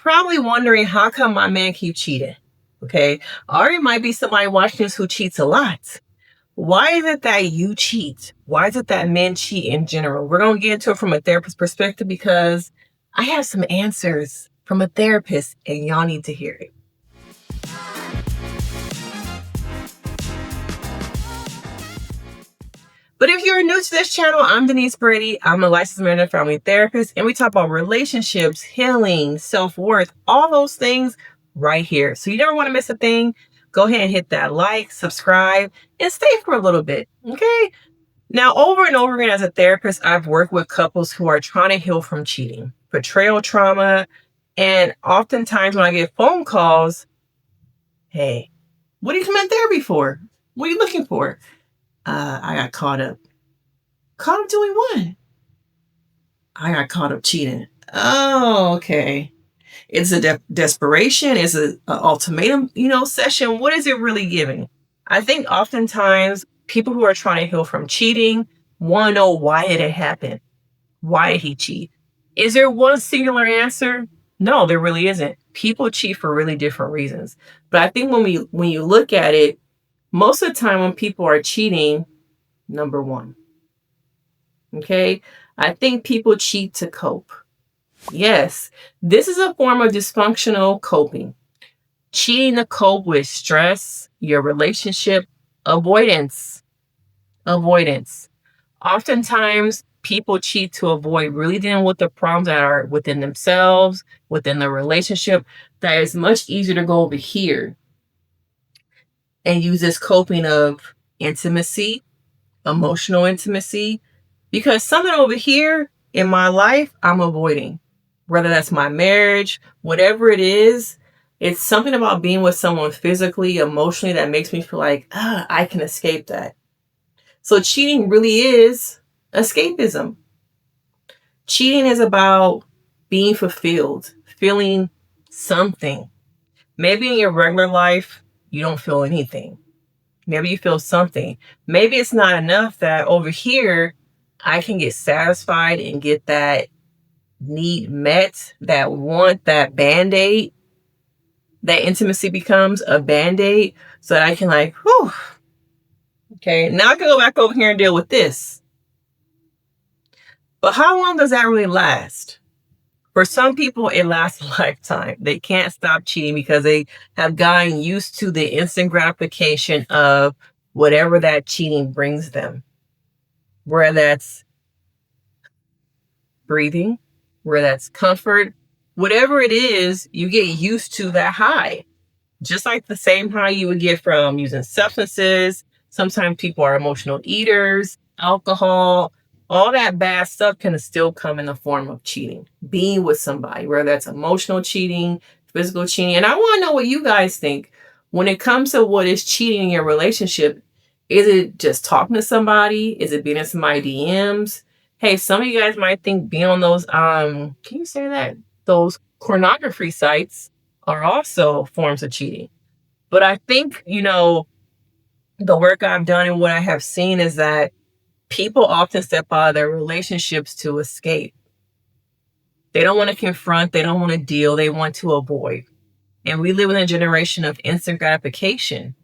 probably wondering how come my man keep cheating. Okay. Or it might be somebody watching this who cheats a lot. Why is it that you cheat? Why is it that men cheat in general? We're going to get into it from a therapist perspective because I have some answers from a therapist and y'all need to hear it. But if you're new to this channel, I'm Denise Brady. I'm a licensed marriage and family therapist, and we talk about relationships, healing, self-worth, all those things right here. So you never want to miss a thing. Go ahead and hit that like, subscribe, and stay for a little bit, okay? Now, over and over again as a therapist, I've worked with couples who are trying to heal from cheating, betrayal trauma, and oftentimes when I get phone calls, hey, what are you coming in therapy for? What are you looking for? I got caught up. Caught up doing what? I got caught up cheating. Oh, okay. It's a desperation. It's an ultimatum, session. What is it really giving? I think oftentimes people who are trying to heal from cheating want to know why did it happen? Why did he cheat? Is there one singular answer? No, there really isn't. People cheat for really different reasons. But I think when you look at it, most of the time when people are cheating, number one, okay, I think people cheat to cope. Yes, this is a form of dysfunctional coping. Cheating to cope with stress, your relationship, avoidance. Oftentimes, people cheat to avoid really dealing with the problems that are within themselves, within the relationship, that is much easier to go over here and use this coping of intimacy, emotional intimacy, because something over here in my life I'm avoiding, whether that's my marriage, whatever it is. It's something about being with someone physically, emotionally, that makes me feel like I can escape that. So cheating really is escapism. Cheating is about being fulfilled, feeling something. Maybe in your regular life you don't feel anything. Maybe you feel something. Maybe it's not enough that over here I can get satisfied and get that need met, that want, that band-aid. That intimacy becomes a band-aid so that I can whew. Okay, now I can go back over here and deal with this. But how long does that really last? For some people, it lasts a lifetime. They can't stop cheating because they have gotten used to the instant gratification of whatever that cheating brings them. Whether that's breathing, whether that's comfort, whatever it is, you get used to that high. Just like the same high you would get from using substances. Sometimes people are emotional eaters, alcohol. All that bad stuff can still come in the form of cheating. Being with somebody, whether that's emotional cheating, physical cheating. And I want to know what you guys think. When it comes to what is cheating in your relationship, is it just talking to somebody? Is it being in somebody's DMs? Hey, some of you guys might think being on those, can you say that? Those pornography sites are also forms of cheating. But I think, the work I've done and what I have seen is that people often step out of their relationships to escape. They don't want to confront. They don't want to deal. They want to avoid. And we live in a generation of instant gratification.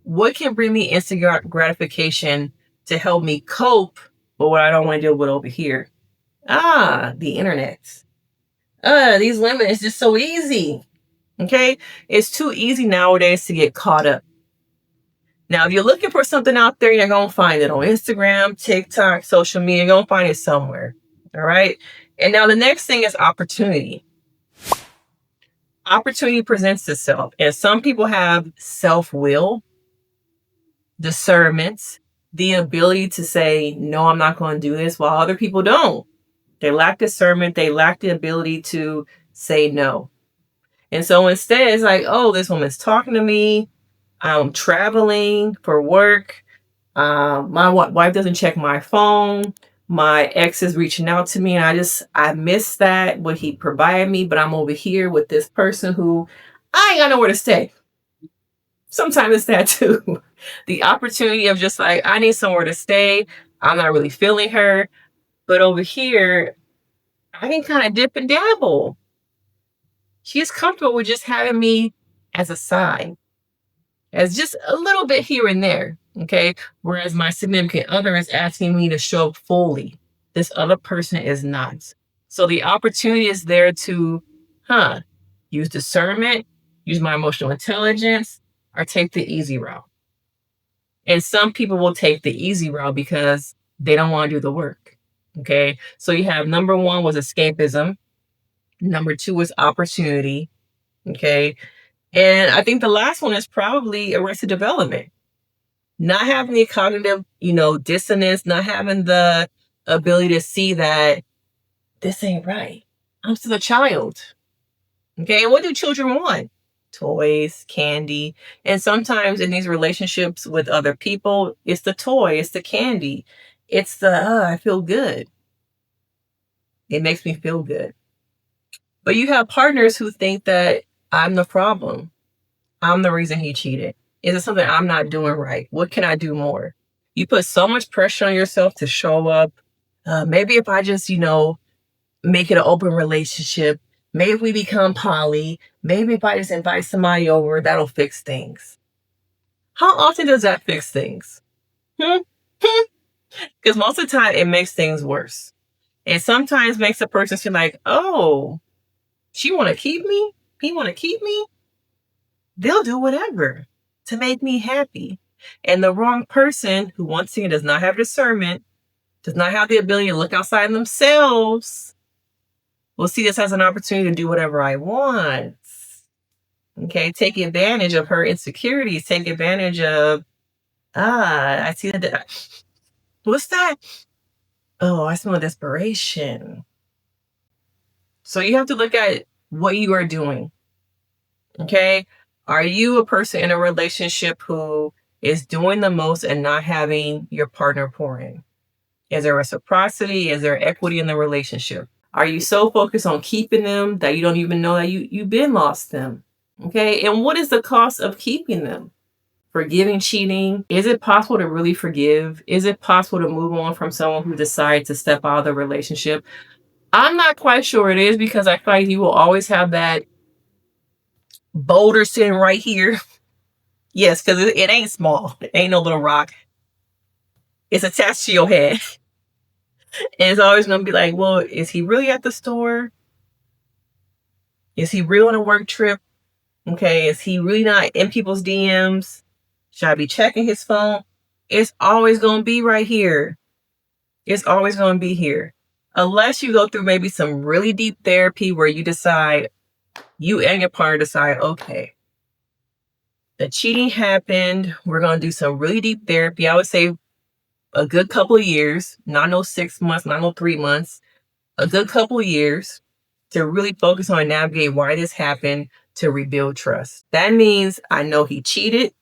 What can bring me instant gratification to help me cope with what I don't want to deal with over here? The internet. These women, it's just so easy. Okay? It's too easy nowadays to get caught up. Now, if you're looking for something out there, you're going to find it on Instagram, TikTok, social media. You're going to find it somewhere. All right? And now the next thing is opportunity. Opportunity presents itself. And some people have self-will, discernment, the ability to say, no, I'm not going to do this, while other people don't. They lack discernment. They lack the ability to say no. And so instead, it's like, oh, this woman's talking to me. I'm traveling for work. My wife doesn't check my phone. My ex is reaching out to me, and I miss that, what he provided me, but I'm over here with this person who I ain't got nowhere to stay. Sometimes it's that too. The opportunity of just I need somewhere to stay. I'm not really feeling her. But over here, I can kind of dip and dabble. She's comfortable with just having me as a side, as just a little bit here and there. Okay. Whereas my significant other is asking me to show up fully. This other person is not. So the opportunity is there to, use discernment, use my emotional intelligence, or take the easy route. And some people will take the easy route because they don't want to do the work. Okay. So you have number one was escapism. Number two is opportunity. Okay. And I think the last one is probably arrested development. Not having the cognitive, dissonance, not having the ability to see that this ain't right. I'm still a child. Okay. And what do children want? Toys, candy. And sometimes in these relationships with other people, it's the toy, it's the candy, it's the, I feel good. It makes me feel good. But you have partners who think that I'm the problem. I'm the reason he cheated. Is it something I'm not doing right? What can I do more? You put so much pressure on yourself to show up. Maybe if I just, make it an open relationship, maybe if we become poly, maybe if I just invite somebody over, that'll fix things. How often does that fix things? Because most of the time it makes things worse. It sometimes makes a person feel like, oh, she want to keep me? He want to keep me? They'll do whatever to make me happy. And the wrong person who, once again, does not have discernment, does not have the ability to look outside themselves, will see this as an opportunity to do whatever I want. Okay, take advantage of her insecurities, take advantage of, I see that. What's that? Oh, I smell desperation. So you have to look at what you are doing. Okay. Are you a person in a relationship who is doing the most and not having your partner pour in? Is there reciprocity? Is there equity in the relationship? Are you so focused on keeping them that you don't even know that you've been lost them? Okay. And what is the cost of keeping them? Forgiving cheating. Is it possible to really forgive? Is it possible to move on from someone who decides to step out of the relationship? I'm not quite sure it is, because I feel like you will always have that boulder sitting right here. Yes, because it ain't small. It ain't no little rock. It's attached to your head. And it's always going to be like, well, is he really at the store? Is he real on a work trip? Okay, is he really not in people's DMs? Should I be checking his phone? It's always going to be right here. It's always going to be here. Unless you go through maybe some really deep therapy where you decide, you and your partner decide, okay, the cheating happened. We're going to do some really deep therapy. I would say a good couple of years, not no 6 months, not no 3 months, a good couple of years to really focus on navigate why this happened, to rebuild trust. That means I know he cheated.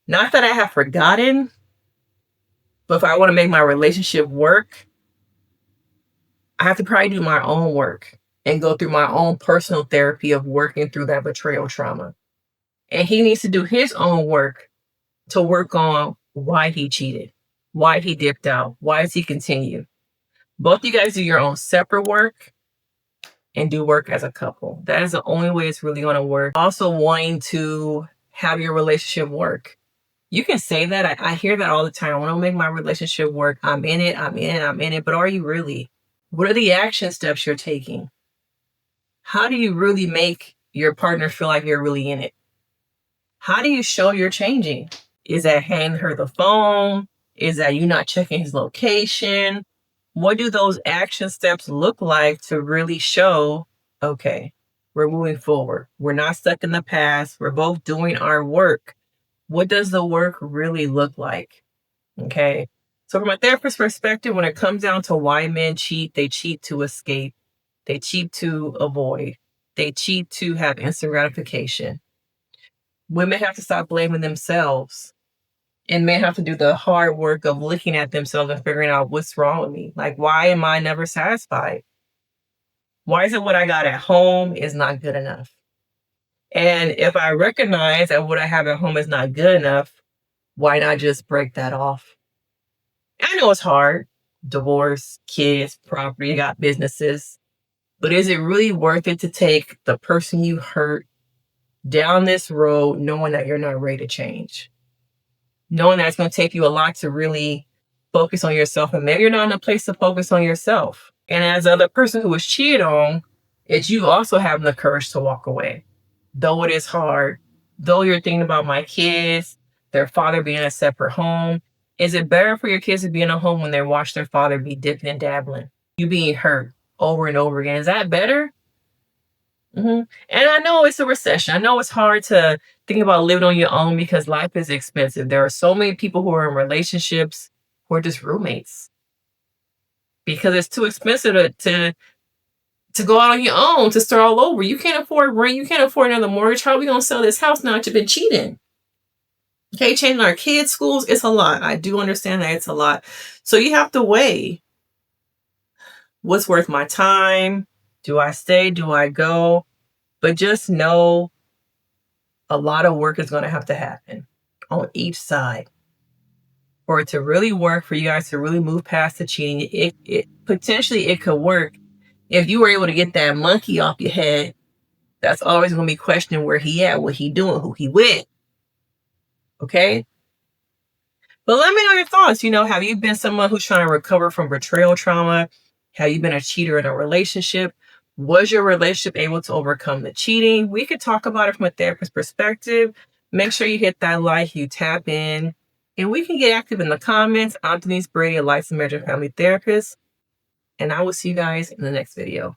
Not that I have forgotten, but if I want to make my relationship work, I have to probably do my own work and go through my own personal therapy of working through that betrayal trauma. And he needs to do his own work to work on why he cheated, why he dipped out, why does he continue. Both you guys do your own separate work and do work as a couple. That is the only way it's really going to work. Also wanting to have your relationship work. You can say that. I hear that all the time. I want to make my relationship work. I'm in it. But are you really? What are the action steps you're taking? How do you really make your partner feel like you're really in it? How do you show you're changing? Is that handing her the phone? Is that you not checking his location? What do those action steps look like to really show, okay, we're moving forward. We're not stuck in the past. We're both doing our work. What does the work really look like? Okay. So from a therapist's perspective, when it comes down to why men cheat, they cheat to escape. They cheat to avoid. They cheat to have instant gratification. Women have to stop blaming themselves. And men have to do the hard work of looking at themselves and figuring out what's wrong with me. Like, why am I never satisfied? Why is it what I got at home is not good enough? And if I recognize that what I have at home is not good enough, why not just break that off? I know it's hard. Divorce, kids, property, you got businesses. But is it really worth it to take the person you hurt down this road knowing that you're not ready to change? Knowing that it's going to take you a lot to really focus on yourself, and maybe you're not in a place to focus on yourself. And as the other person who was cheated on, it's you also having the courage to walk away. Though it is hard, though you're thinking about my kids, their father being in a separate home, is it better for your kids to be in a home when they watch their father be dipping and dabbling? You being hurt over and over again. Is that better? And I know it's a recession. I know it's hard to think about living on your own because life is expensive. There are so many people who are in relationships who are just roommates because it's too expensive to go out on your own, to start all over. You can't afford rent. You can't afford another mortgage. How are we going to sell this house now that you've been cheating? Okay, changing our kids' schools, it's a lot. I do understand that it's a lot. So you have to weigh what's worth my time. Do I stay? Do I go? But just know a lot of work is going to have to happen on each side for it to really work, for you guys to really move past the cheating. It potentially it could work if you were able to get that monkey off your head. That's always going to be questioning where he at, what he doing, who he with. Okay? But let me know your thoughts. Have you been someone who's trying to recover from betrayal trauma? Have you been a cheater in a relationship? Was your relationship able to overcome the cheating? We could talk about it from a therapist perspective. Make sure you hit that like, you tap in, and we can get active in the comments. I'm Denise Brady, a licensed marriage and family therapist, and I will see you guys in the next video.